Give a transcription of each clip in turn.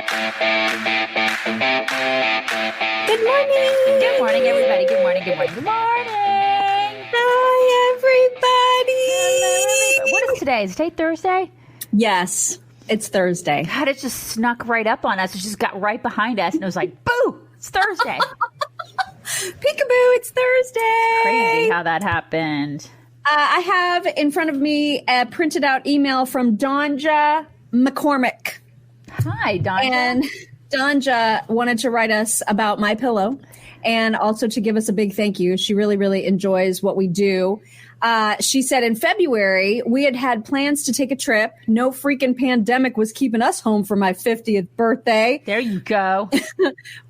Good morning. Good morning, everybody. Good morning. Good morning. Good morning. Hi, everybody. What is today? Is today Thursday? Yes, it's Thursday. God, it just snuck right up on us. It just got right behind us, and it was like, boo, it's Thursday. Peekaboo, it's Thursday. Crazy how that happened. I have in front of me a printed out email from Donja McCormick. Hi, Donja. And Donja wanted to write us about My Pillow and also to give us a big thank you. She really, really enjoys what we do. She said in February, we had plans to take a trip. No freaking pandemic was keeping us home for my 50th birthday. There you go.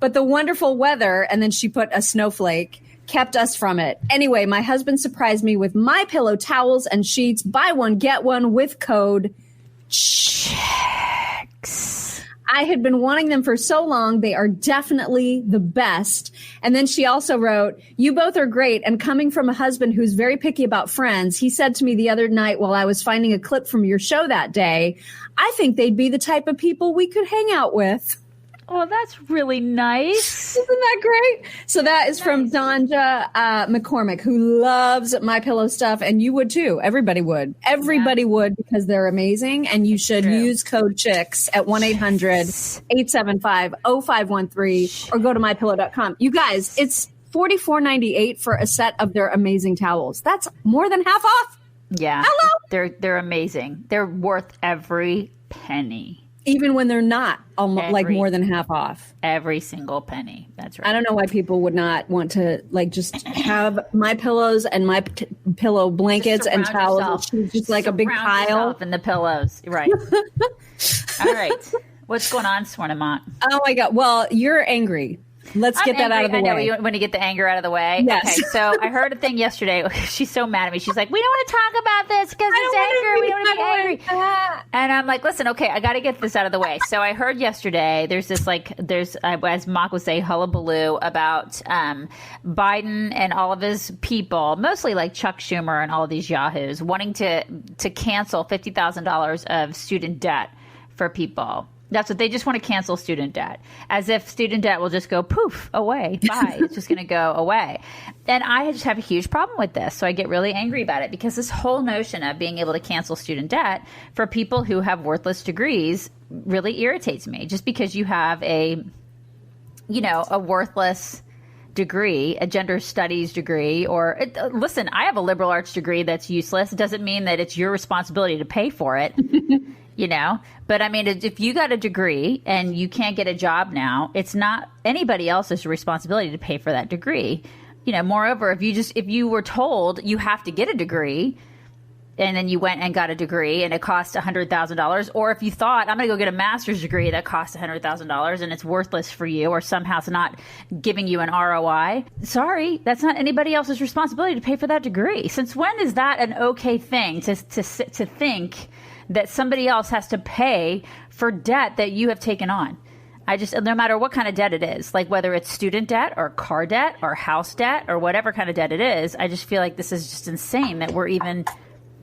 But the wonderful weather, and then she put a snowflake, kept us from it. Anyway, my husband surprised me with My Pillow towels and sheets. Buy one, get one with code CHECKS. I had been wanting them for so long. They are definitely the best. And then she also wrote, you both are great. And coming from a husband who's very picky about friends, he said to me the other night while I was finding a clip from your show that day, I think they'd be the type of people we could hang out with. Oh, that's really nice. Isn't that great? So that is from Donja McCormick, who loves My Pillow stuff, and you would too. Everybody would. Everybody would, because they're amazing, and you should use code CHICKS at 1-800-875-0513 or go to mypillow.com. You guys, it's $44.98 for a set of their amazing towels. That's more than half off. Yeah. Hello? They're amazing. They're worth every penny. Even when they're not almost like more than half off. Every single penny. That's right. I don't know why people would not want to like just have My Pillows and My Pillow blankets and towels. It's just like a big pile. In the pillows. Right. All right. What's going on, Swarnamont? Oh my God. Well, you're angry. Let's get that out of the way. I know you want to get the anger out of the way. Yes. Okay, so I heard a thing yesterday. She's so mad at me. She's like, we don't want to talk about this because it's anger. We don't want to be angry. And I'm like, listen, okay, I got to get this out of the way. So I heard yesterday there's this as Mock would say, hullabaloo about Biden and all of his people, mostly like Chuck Schumer and all of these yahoos, wanting to cancel $50,000 of student debt for people. That's what they just want to cancel student debt, as if student debt will just go poof away. Bye. It's just going to go away. And I just have a huge problem with this. So I get really angry about it because this whole notion of being able to cancel student debt for people who have worthless degrees really irritates me. Just because you have a worthless degree, a gender studies degree, listen, I have a liberal arts degree that's useless. It doesn't mean that it's your responsibility to pay for it. But I mean, if you got a degree and you can't get a job now, it's not anybody else's responsibility to pay for that degree. Moreover, if you were told you have to get a degree and then you went and got a degree and it cost $100,000, or if you thought I'm going to go get a master's degree that costs $100,000 and it's worthless for you, or somehow it's not giving you an ROI, sorry, that's not anybody else's responsibility to pay for that degree. Since when is that an okay thing to think that somebody else has to pay for debt that you have taken on? No matter what kind of debt it is, like whether it's student debt or car debt or house debt or whatever kind of debt it is, I just feel like this is just insane that we're even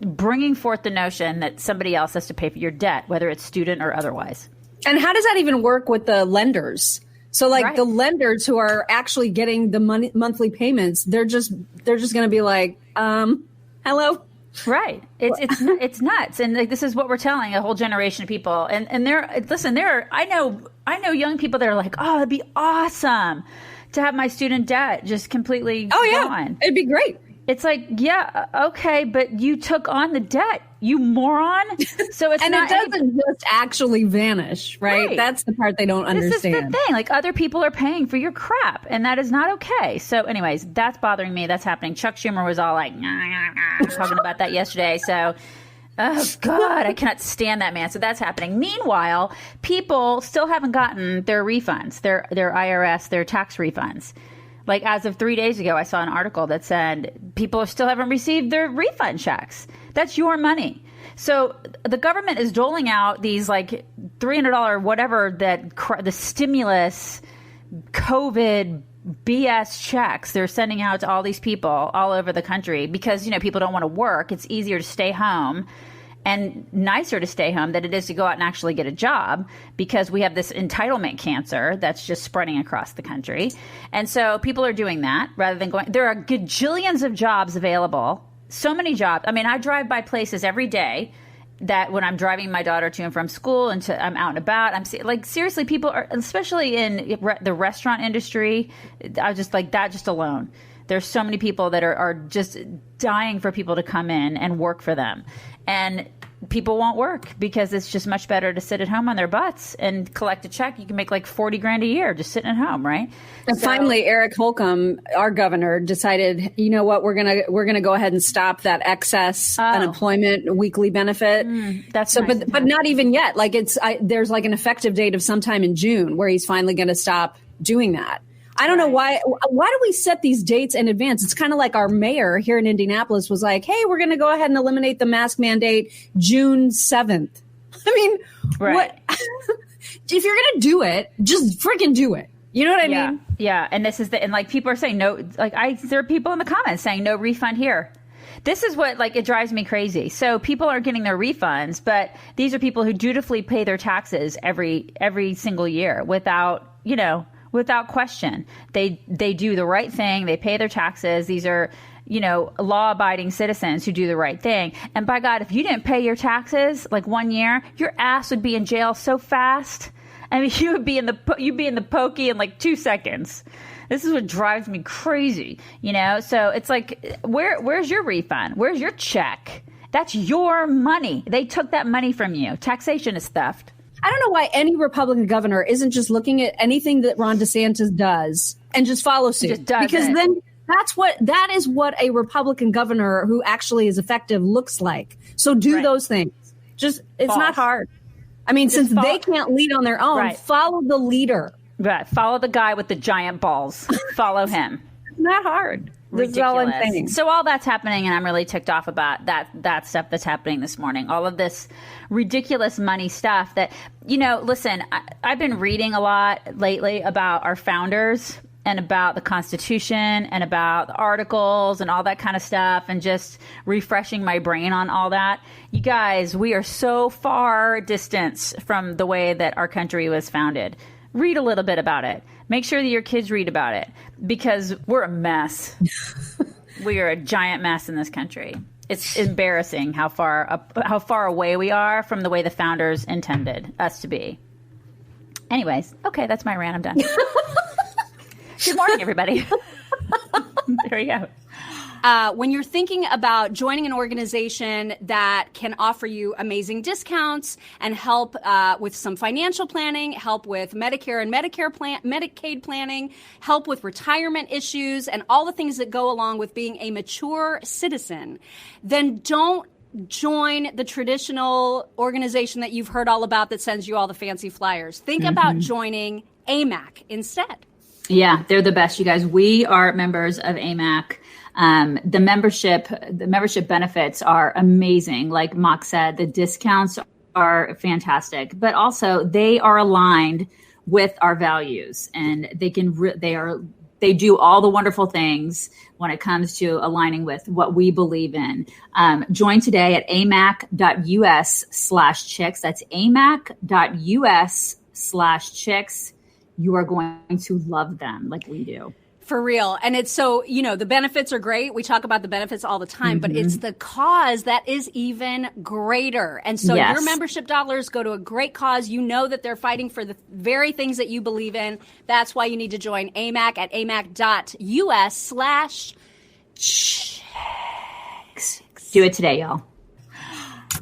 bringing forth the notion that somebody else has to pay for your debt, whether it's student or otherwise. And how does that even work with the lenders? So the lenders who are actually getting the monthly payments, they're just going to be like, hello. Right. It's nuts. And this is what we're telling a whole generation of people. And I know young people that are like, oh, it'd be awesome to have my student debt just completely gone. It'd be great. It's like, yeah, okay, but you took on the debt, you moron. So it's and not, it doesn't just actually vanish, right? That's the part they don't understand. This is the thing. Like, other people are paying for your crap, and that is not okay. So anyways, that's bothering me. That's happening. Chuck Schumer was all like, talking about that yesterday. So, oh, God, I cannot stand that man. So that's happening. Meanwhile, people still haven't gotten their refunds, their IRS, their tax refunds. Like, as of 3 days ago, I saw an article that said people still haven't received their refund checks. That's your money. So the government is doling out these like $300 whatever the stimulus COVID BS checks they're sending out to all these people all over the country because, people don't want to work. It's easier to stay home and nicer to stay home than it is to go out and actually get a job, because we have this entitlement cancer that's just spreading across the country. And so people are doing that rather than going. There are gajillions of jobs available. So many jobs. I mean, I drive by places every day that when I'm driving my daughter to and from school and I'm out and about, I'm like, seriously, people are, especially in the restaurant industry, I was just like that just alone. There's so many people that are just dying for people to come in and work for them. And people won't work because it's just much better to sit at home on their butts and collect a check. You can make like $40,000 a year just sitting at home, right? And finally, Eric Holcomb, our governor, decided, you know what, we're gonna go ahead and stop that excess unemployment weekly benefit. That's so, nice but not even yet. Like there's like an effective date of sometime in June where he's finally going to stop doing that. I don't know why do we set these dates in advance? It's kind of like our mayor here in Indianapolis was like, hey, we're going to go ahead and eliminate the mask mandate June 7th. I mean, what? If you're going to do it, just freaking do it. You know what I mean? Yeah. And this is and like people are saying no, like there are people in the comments saying no refund here. This is what, like, it drives me crazy. So people are getting their refunds, but these are people who dutifully pay their taxes every single year without question. They do the right thing. They pay their taxes. These are, law-abiding citizens who do the right thing. And by God, if you didn't pay your taxes like 1 year, your ass would be in jail so fast. I mean, you'd be in the pokey in like 2 seconds. This is what drives me crazy, So it's like, where's your refund? Where's your check? That's your money. They took that money from you. Taxation is theft. I don't know why any Republican governor isn't just looking at anything that Ron DeSantis does and just follow suit. Because then that is what a Republican governor who actually is effective looks like. So do those things. It's not hard. I mean, since they can't lead on their own, follow the leader. Right. Follow the guy with the giant balls. Follow him. It's not hard. Ridiculous. That's all I'm saying. So all that's happening, and I'm really ticked off about that stuff that's happening this morning. All of this ridiculous money stuff that, listen, I've been reading a lot lately about our founders and about the Constitution and about the articles and all that kind of stuff, and just refreshing my brain on all that. You guys, we are so far distance from the way that our country was founded. Read a little bit about it. Make sure that your kids read about it, because we're a mess. We are a giant mess in this country. It's embarrassing how far away we are from the way the founders intended us to be. Anyways, okay, that's my rant. I'm done. Good morning, everybody. There you go. When you're thinking about joining an organization that can offer you amazing discounts and help with some financial planning, help with Medicare and Medicaid planning, help with retirement issues, and all the things that go along with being a mature citizen, then don't join the traditional organization that you've heard all about that sends you all the fancy flyers. Think about joining AMAC instead. Yeah, they're the best, you guys. We are members of AMAC. The membership benefits are amazing. Like Mock said, the discounts are fantastic, but also they are aligned with our values, and they do all the wonderful things when it comes to aligning with what we believe in. Join today at amac.us/chicks. That's amac.us/chicks. You are going to love them like we do. For real. And it's so, the benefits are great. We talk about the benefits all the time, but it's the cause that is even greater. And so your membership dollars go to a great cause. You know that they're fighting for the very things that you believe in. That's why you need to join AMAC at amac.us/chicks. Do it today, y'all.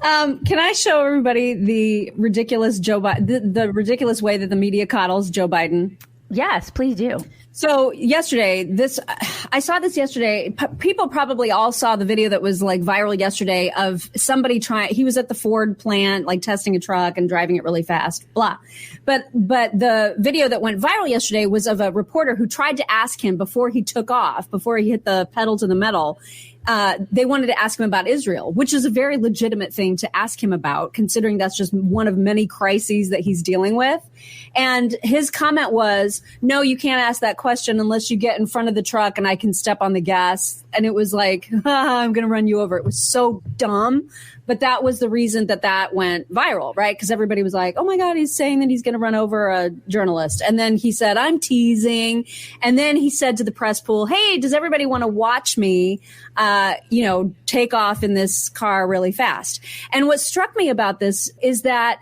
Can I show everybody the ridiculous the ridiculous way that the media coddles Joe Biden? Yes, please do. So yesterday, I saw this yesterday. People probably all saw the video that was like viral yesterday of somebody he was at the Ford plant, like testing a truck and driving it really fast, blah. But the video that went viral yesterday was of a reporter who tried to ask him before he took off, before he hit the pedal to the metal. They wanted to ask him about Israel, which is a very legitimate thing to ask him about, considering that's just one of many crises that he's dealing with. And his comment was, no, you can't ask that question. question unless you get in front of the truck and I can step on the gas. And it was like, I'm going to run you over. It was so dumb. But that was the reason that went viral, right? Because everybody was like, oh my God, he's saying that he's going to run over a journalist. And then he said, I'm teasing. And then he said to the press pool, hey, does everybody want to watch me, take off in this car really fast? And what struck me about this is that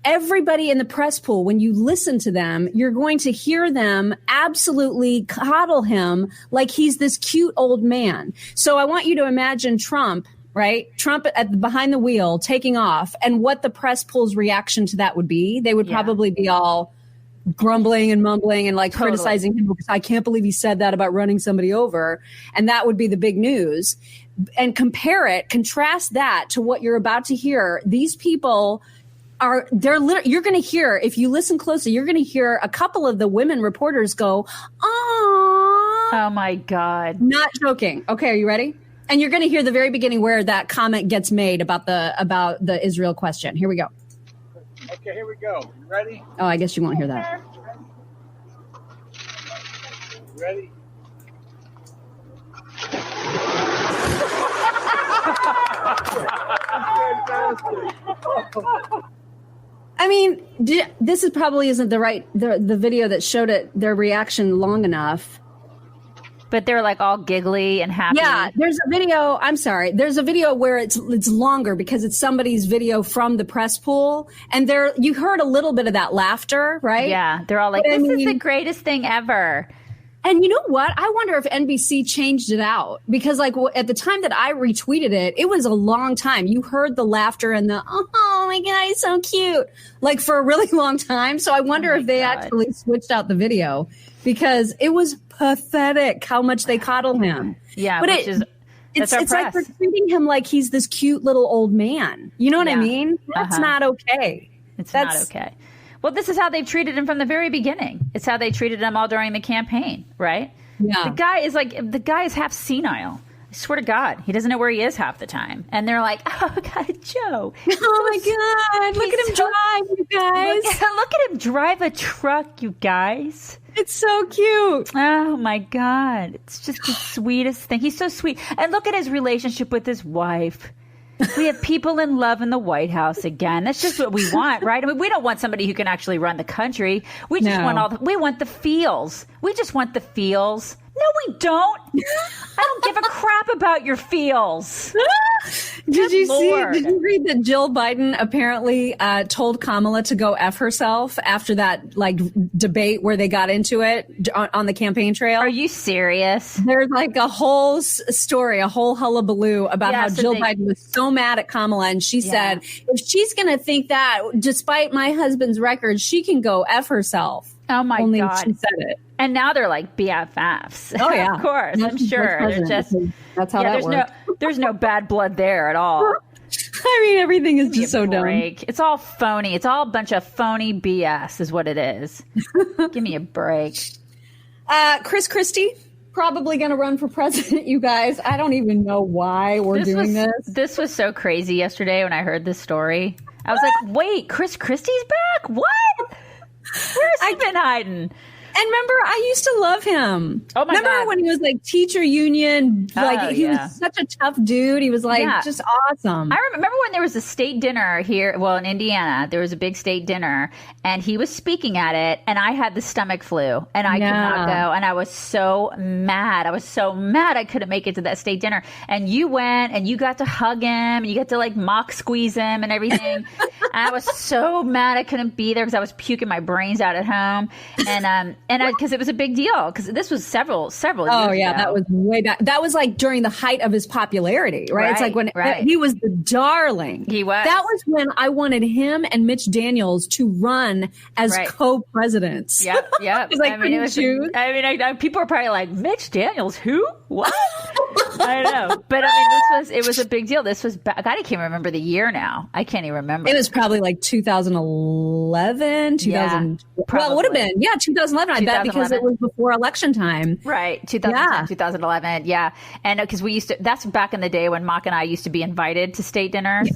everybody in the press pool, when you listen to them, you're going to hear them absolutely coddle him like he's this cute old man. So I want you to imagine Trump, right? Trump behind the wheel taking off, and what the press pool's reaction to that would be. They would probably be all grumbling and mumbling and criticizing him because I can't believe he said that about running somebody over. And that would be the big news. And contrast that to what you're about to hear. These people you're going to hear, if you listen closely, you're going to hear a couple of the women reporters go, oh my God. Not joking. Okay. Are you ready? And you're going to hear the very beginning where that comment gets made about the Israel question. Here we go. Okay, here we go. You ready? Oh, I guess you won't hear that. Ready? I mean, this is probably isn't the video that showed their reaction long enough. But they're like all giggly and happy. Yeah, there's a video. I'm sorry. There's a video where it's longer because it's somebody's video from the press pool. And you heard a little bit of that laughter, right? Yeah, they're all like, this is the greatest thing ever. And you know what? I wonder if NBC changed it out because at the time that I retweeted it, it was a long time. You heard the laughter and the, oh my God, he's so cute, for a really long time. So I wonder if they actually switched out the video because it was pathetic how much they coddle him. Yeah, but it's like they're treating him like he's this cute little old man. You know what I mean? That's not okay. It's not okay. Well, this is how they've treated him from the very beginning. It's how they treated him all during the campaign, right? Yeah. The guy is half senile. I swear to God, he doesn't know where he is half the time. And they're like, oh God, Joe. Oh my God. Look at him drive, you guys. Look at him drive a truck, you guys. It's so cute. Oh my God. It's just the sweetest thing. He's so sweet. And look at his relationship with his wife. We have people in love in the White House again. That's just what we want, right? I mean, we don't want somebody who can actually run the country. We just we want the feels. We just want the feels. No, we don't. I don't give a crap about your feels. Did you read that Jill Biden apparently told Kamala to go F herself after that debate where they got into it on the campaign trail? Are you serious? There's a whole story, a whole hullabaloo about how Jill Biden was so mad at Kamala. And she said, if she's going to think that despite my husband's record, she can go F herself. Oh my God. She said it. And now they're like BFFs. Oh yeah. Of course. I'm sure. That's how that works. There's no bad blood there at all. I mean, everything is just so dumb. It's all phony. It's all a bunch of phony BS is what it is. Give me a break. Chris Christie, probably going to run for president, you guys. I don't even know why we're doing this. This was so crazy yesterday when I heard this story. I was like, wait, Chris Christie's back? What? Where's he been hiding? And remember, I used to love him. Oh my God. Remember when he was teacher union? He was such a tough dude. He was just awesome. I remember when there was a state dinner here, in Indiana, there was a big state dinner and he was speaking at it and I had the stomach flu and I could not go. And I was so mad. I couldn't make it to that state dinner. And you went and you got to hug him and you got to mock squeeze him and everything. And I was so mad I couldn't be there because I was puking my brains out at home. And because it was a big deal because this was several years ago. Oh yeah, that was way back. That was during the height of his popularity, right? It's when he was the darling. He was. That was when I wanted him and Mitch Daniels to run as co-presidents. Yep. People are probably like, Mitch Daniels, who? What? I don't know. But it was a big deal. This was God, I can't remember the year now. I can't even remember. It was probably 2011, 2000. Well, it would have been 2011. I bet because it was before election time. Right. 2010, 2011. Yeah. And because that's back in the day when Mock and I used to be invited to state dinners.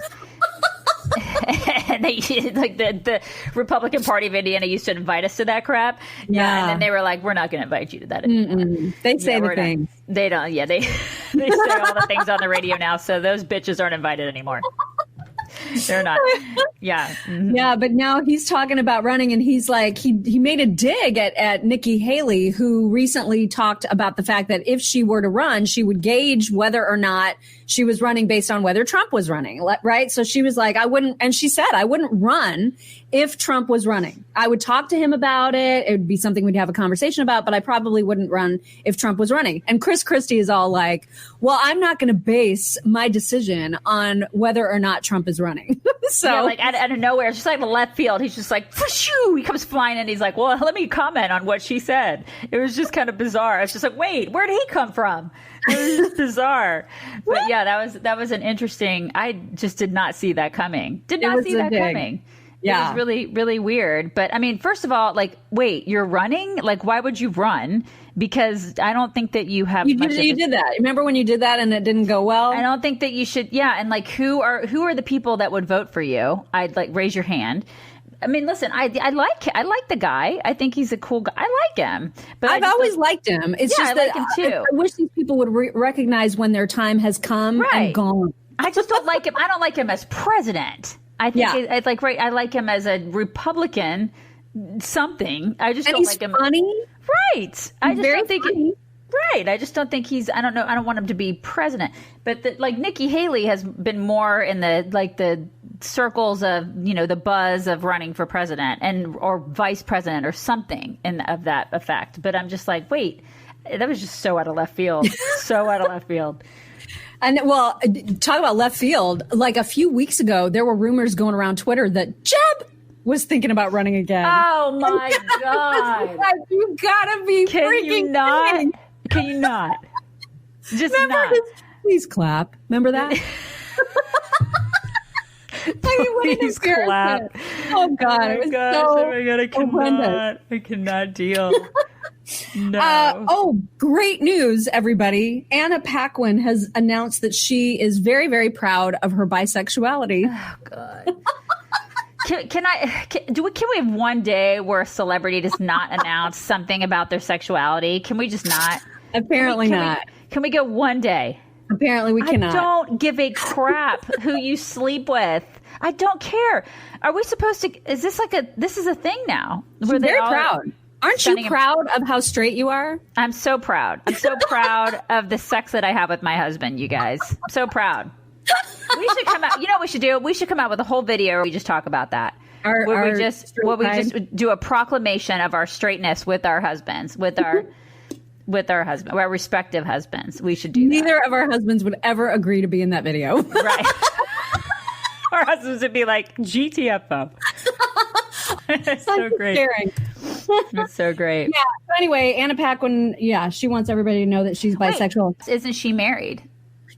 And they like the Republican Party of Indiana used to invite us to that crap. Yeah. And then they were like, we're not going to invite you to that anymore. They say the we're things. not. They don't. Yeah, they they say all the things on the radio now. So those bitches aren't invited anymore. They're not. Yeah. Mm-hmm. Yeah, but now he's talking about running, and he's like, he made a dig at Nikki Haley, who recently talked about the fact that if she were to run, she would gauge whether or not she was running based on whether Trump was running, right? So she was like, I wouldn't, and she said, I wouldn't run if Trump was running. I would talk to him about it. It would be something we'd have a conversation about, but I probably wouldn't run if Trump was running. And Chris Christie is all like, well, I'm not going to base my decision on whether or not Trump is running. So yeah, like out of nowhere, it's just like the left field. He's just like, shoo, he comes flying in. He's like, well, let me comment on what she said. It was just kind of bizarre. It's just like, wait, where did he come from? It was just bizarre. But yeah, that was an interesting. I just did not see that coming. Did not see that coming. Yeah. It was really, really weird. But I mean, first of all, like, wait, you're running? Like, why would you run? Because I don't think that you have. You did that. Remember when you did that and it didn't go well? I don't think that you should. Yeah. And like, who are the people that would vote for you? I'd like raise your hand. I mean, listen, I like the guy. I think he's a cool guy. I like him. But I've always liked him. It's just I that like him too. I wish these people would recognize when their time has come and gone. I just don't like him. I don't like him as president. I think it's like right. I like him as a Republican. Something. I just don't like him. Funny, right? I just don't think. Right. I just don't think he's. I don't know. I don't want him to be president. But like Nikki Haley has been more in the circles of the buzz of running for president or vice president or something of that effect. But I'm just like, wait, that was just so out of left field. So out of left field. And well, talk about left field. Like a few weeks ago, there were rumors going around Twitter that Jeb was thinking about running again. Oh my God. You gotta be freaking kidding. Can you not? Just remember not. Please clap. Remember that? Please clap. Oh God. Oh my gosh. Oh my God. I cannot deal. No. Great news, everybody. Anna Paquin has announced that she is very, very proud of her bisexuality. Oh God. Can we have one day where a celebrity does not announce something about their sexuality? Can we just not? Apparently not. Can we go one day? Apparently we cannot. I don't give a crap who you sleep with. I don't care. Are we supposed to? Is this this is a thing now? She's very proud. Aren't you proud of how straight you are? I'm so proud. I'm so proud of the sex that I have with my husband, you guys. I'm so proud. We should come out. You know what we should do? We should come out with a whole video where we just talk about that. We just do a proclamation of our straightness with our husbands, with our our respective husbands. We should do that. Neither of our husbands would ever agree to be in that video. Right. Our husbands would be like, GTFO. It's so great. Scary. It's so great. Yeah. So anyway, Anna Paquin, she wants everybody to know that she's bisexual. Isn't she married?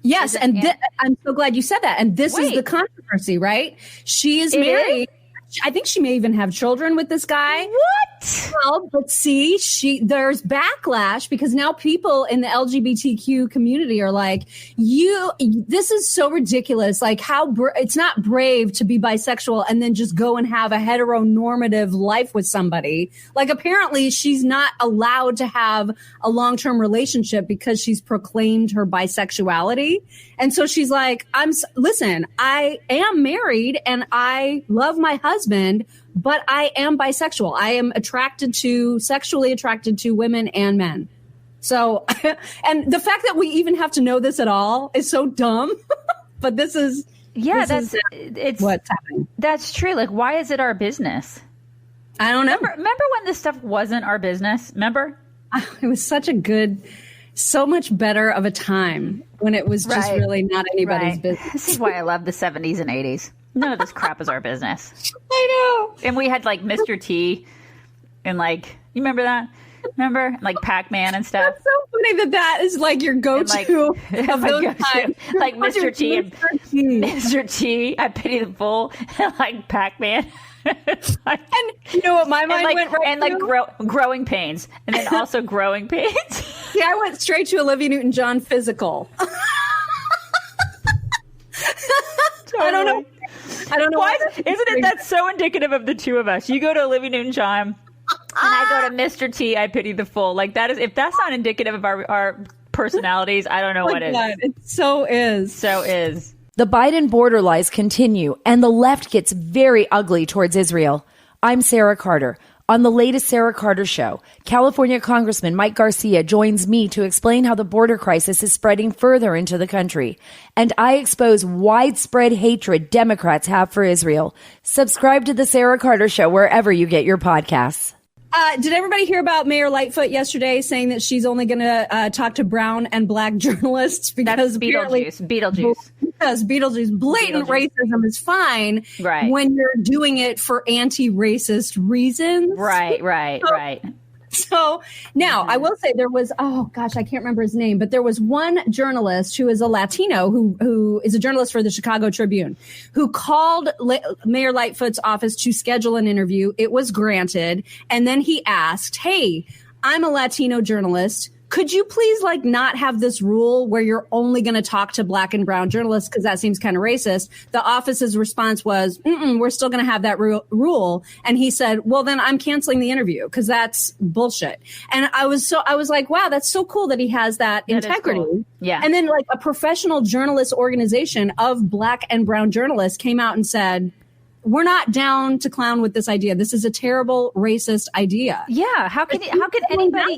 Yes, and I'm so glad you said that. And this is the controversy, right? She is married. I think she may even have children with this guy. What? Well, but see, there's backlash because now people in the LGBTQ community are like, this is so ridiculous. Like it's not brave to be bisexual and then just go and have a heteronormative life with somebody. Like apparently she's not allowed to have a long-term relationship because she's proclaimed her bisexuality. And so she's like, listen, I am married and I love my husband, but I am bisexual. I am sexually attracted to women and men. So, and the fact that we even have to know this at all is so dumb, but it's what's happening. That's true. Like, why is it our business? I don't know. Remember when this stuff wasn't our business? Remember? It was so much better of a time when it was just really not anybody's business. This is why I love the 70s and 80s. None of this crap is our business. I know. And we had like Mr. T and you remember that? Remember? Like Pac-Man and stuff. That's so funny that is like your go-to of those times. Like Mr. T and Mr. T, I Pity the Fool, and like Pac-Man. And you know what my mind went right and to? Growing Pains. And then also Growing Pains. Yeah, I went straight to Olivia Newton-John Physical. Totally. I don't know. I don't know why. Isn't it that's so indicative of the two of us? You go to Olivia Newton-John, and I go to Mr. T. I pity the fool. Like that is, if that's not indicative of our personalities, I don't know what is. It so is. So is. The Biden border lies continue, and the left gets very ugly towards Israel. I'm Sarah Carter. On the latest Sarah Carter Show, California Congressman Mike Garcia joins me to explain how the border crisis is spreading further into the country. And I expose widespread hatred Democrats have for Israel. Subscribe to the Sarah Carter Show wherever you get your podcasts. Did everybody hear about Mayor Lightfoot yesterday saying that she's only going to talk to brown and black journalists because Beetlejuice. Because Beetlejuice, blatant racism is fine when you're doing it for anti-racist reasons. Right. So now I will say there was, I can't remember his name, but there was one journalist who is a Latino who is a journalist for the Chicago Tribune who called Mayor Lightfoot's office to schedule an interview. It was granted. And then he asked, hey, I'm a Latino journalist. Could you please not have this rule where you're only going to talk to black and brown journalists because that seems kind of racist? The office's response was, we're still going to have that rule. And he said, well, then I'm canceling the interview because that's bullshit. And I was like, wow, that's so cool that he has that integrity. Cool. Yeah. And then a professional journalist organization of black and brown journalists came out and said, we're not down to clown with this idea. This is a terrible racist idea. Yeah. How can anybody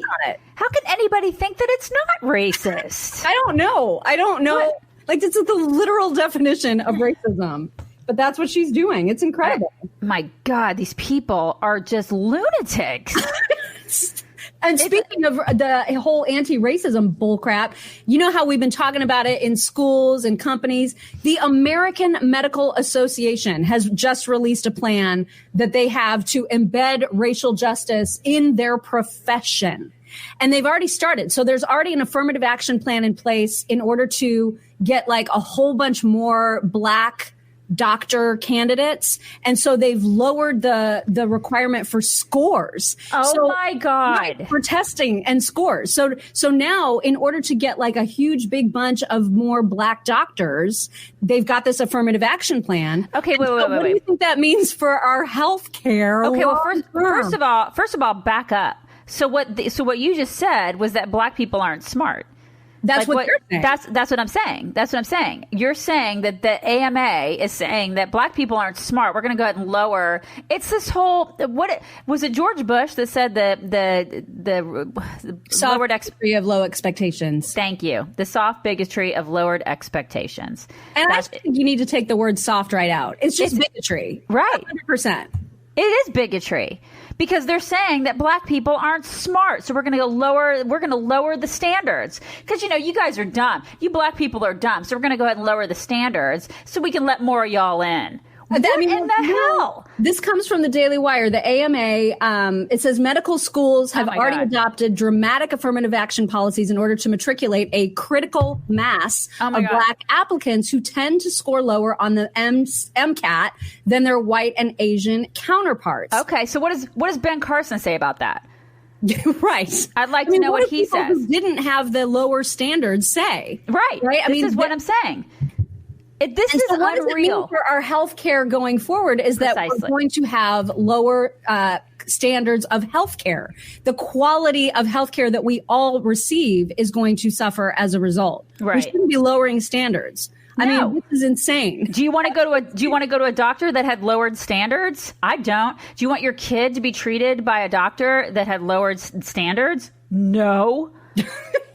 think that it's not racist? I don't know. What? This is the literal definition of racism. But that's what she's doing. It's incredible. My God, these people are just lunatics. And speaking of the whole anti-racism bullcrap, you know how we've been talking about it in schools and companies? The American Medical Association has just released a plan that they have to embed racial justice in their profession. And they've already started. So there's already an affirmative action plan in place in order to get a whole bunch more black doctor candidates. And so they've lowered the requirement for scores. Oh my God. For testing and scores. So now in order to get a huge big bunch of more black doctors, they've got this affirmative action plan. Okay, wait. What do you think that means for our health care? Okay, well first of all, back up. So what you just said was that black people aren't smart. That's what you're saying. That's what I'm saying. That's what I'm saying. You're saying that the AMA is saying that black people aren't smart. We're going to go ahead and lower. It's this whole was it George Bush that said the soft lowered bigotry of low expectations. Thank you. The soft bigotry of lowered expectations. And I think you need to take the word soft right out. It's just bigotry. Right. 100%. It is bigotry. Because they're saying that black people aren't smart, so we're going to lower the standards. Because you guys are dumb. You black people are dumb, so we're going to go ahead and lower the standards so we can let more of y'all in. What in the hell? This comes from the Daily Wire. The AMA, it says medical schools have already adopted dramatic affirmative action policies in order to matriculate a critical mass of black applicants who tend to score lower on the MCAT than their white and Asian counterparts. Okay, so what does Ben Carson say about that? Right. I'd like to know what he says. Who didn't have the lower standards say. Right. This is what I'm saying. This is so what unreal. Does it mean for our health care going forward is that we're going to have lower standards of health care. The quality of health care that we all receive is going to suffer as a result. Right. We shouldn't be lowering standards. No. I mean, this is insane. Do you want to go to a doctor that had lowered standards? I don't. Do you want your kid to be treated by a doctor that had lowered standards? No.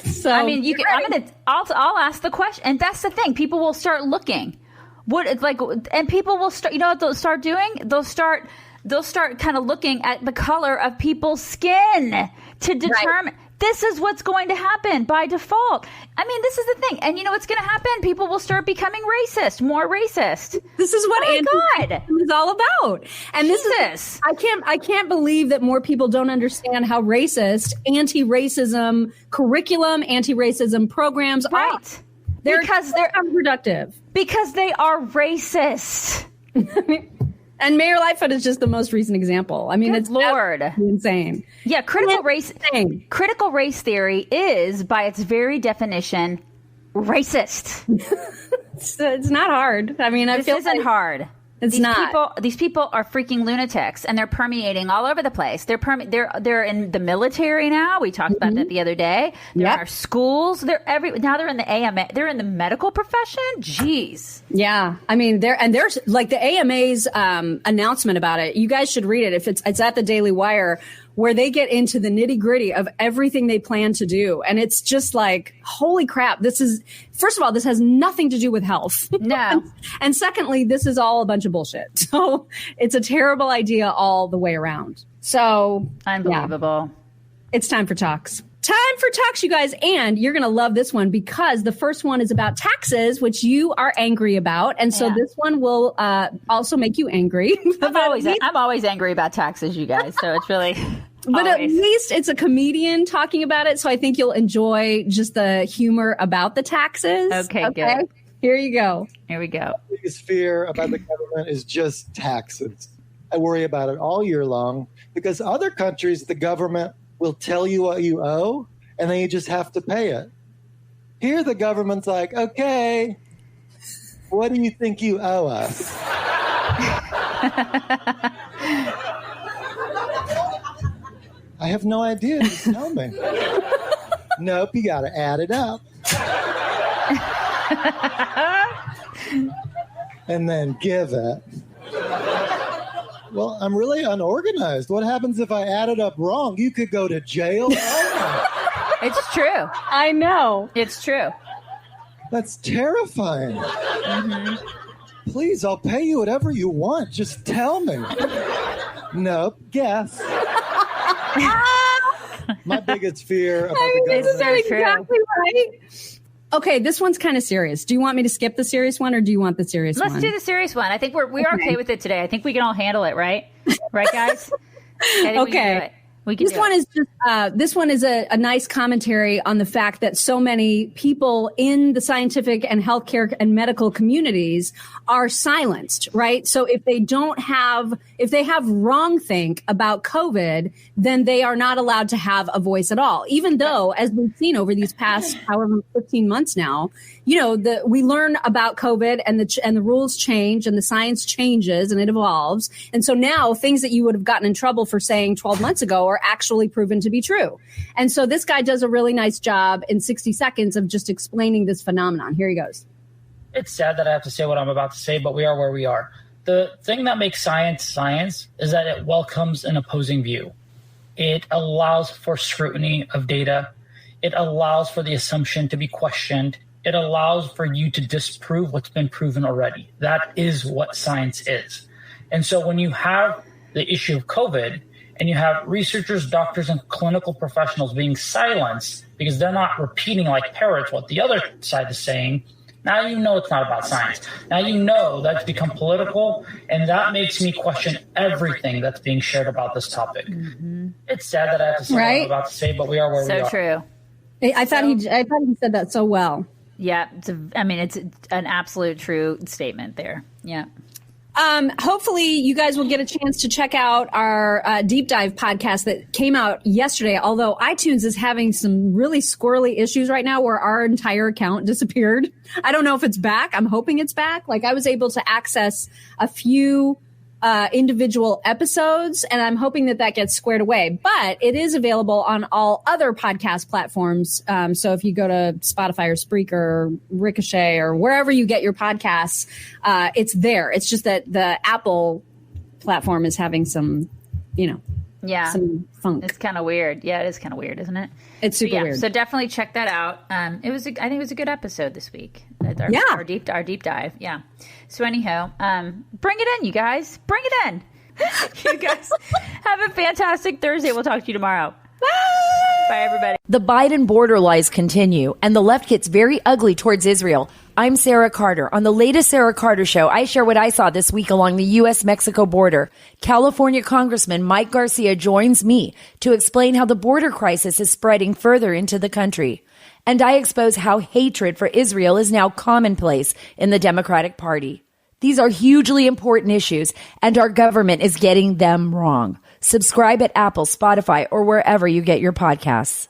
So I mean, I'll ask the question, and that's the thing. People will start looking. And people will start. You know what they'll start doing? They'll start kind of looking at the color of people's skin to determine. Right. This is what's going to happen by default. I mean, this is the thing. And you know what's going to happen? People will start becoming racist, more racist. This is what anti-racism is all about. And Jesus. I can't believe that more people don't understand how racist anti-racism curriculum, anti-racism programs are. They're counterproductive. Because they are racist. And Mayor Lightfoot is just the most recent example. I mean, it's insane. Yeah, critical race theory is, by its very definition, racist. It's not hard. I mean, this isn't hard. These people are freaking lunatics, and they're permeating all over the place. They're in the military now. We talked about that the other day. They're in our schools. Now they're in the AMA. They're in the medical profession. Jeez. Yeah, I mean, there's like the AMA's announcement about it. You guys should read it. If it's at the Daily Wire, where they get into the nitty gritty of everything they plan to do. And it's just like, holy crap. First of all, this has nothing to do with health. No. And secondly, this is all a bunch of bullshit. So it's a terrible idea all the way around. So unbelievable. Yeah. It's time for talks. Time for talks, you guys. And you're going to love this one because the first one is about taxes, which you are angry about. And so this one will also make you angry. I'm always angry about taxes, you guys. So it's really... But at least it's a comedian talking about it. So I think you'll enjoy just the humor about the taxes. Okay, good. Here you go. Here we go. The biggest fear about the government is just taxes. I worry about it all year long because other countries, the government will tell you what you owe and then you just have to pay it. Here, the government's like, okay, what do you think you owe us? I have no idea. Just tell me. Nope, you got to add it up. And then give it. Well, I'm really unorganized. What happens if I add it up wrong? You could go to jail. It's true. I know. It's true. That's terrifying. Mm-hmm. Please, I'll pay you whatever you want. Just tell me. Nope, guess. My biggest fear about the government. It's so exactly right. Okay, this one's kind of serious. Do you want me to skip the serious one or do you want the serious one? Let's do the serious one. I think we're okay with it today. I think we can all handle it, right? Right, guys? Okay. This one is a nice commentary on the fact that so many people in the scientific and healthcare and medical communities are silenced, right? So if they have wrongthink about COVID, then they are not allowed to have a voice at all. Even though, as we've seen over these past however 15 months now, we learn about COVID and the rules change and the science changes and it evolves. And so now things that you would have gotten in trouble for saying 12 months ago are actually proven to be true. And so this guy does a really nice job in 60 seconds of just explaining this phenomenon. Here he goes. It's sad that I have to say what I'm about to say, but we are where we are. The thing that makes science is that it welcomes an opposing view. It allows for scrutiny of data. It allows for the assumption to be questioned. It allows for you to disprove what's been proven already. That is what science is. And so when you have the issue of COVID and you have researchers, doctors, and clinical professionals being silenced because they're not repeating like parrots what the other side is saying, now you know it's not about science. Now you know that's become political, and that makes me question everything that's being shared about this topic. Mm-hmm. It's sad that I have to say what I'm about to say, but we are where we are. So true. I thought he said that so well. Yeah, it's an absolute true statement there. Yeah. Hopefully you guys will get a chance to check out our deep dive podcast that came out yesterday, although iTunes is having some really squirrely issues right now where our entire account disappeared. I don't know if it's back. I'm hoping it's back. Like I was able to access a few individual episodes, and I'm hoping that gets squared away. But it is available on all other podcast platforms. So if you go to Spotify or Spreaker or Ricochet or wherever you get your podcasts, it's there. It's just that the Apple platform is having some, some funk. It's kind of weird. Yeah, it is kind of weird, isn't it? It's super weird. So definitely check that out. I think it was a good episode this week. Our deep dive. Yeah. So anyhow, bring it in, you guys. Bring it in. You guys have a fantastic Thursday. We'll talk to you tomorrow. Bye, everybody. The Biden border lies continue, and the left gets very ugly towards Israel. I'm Sarah Carter. On the latest Sarah Carter Show, I share what I saw this week along the U.S.-Mexico border. California Congressman Mike Garcia joins me to explain how the border crisis is spreading further into the country. And I expose how hatred for Israel is now commonplace in the Democratic Party. These are hugely important issues, and our government is getting them wrong. Subscribe at Apple, Spotify, or wherever you get your podcasts.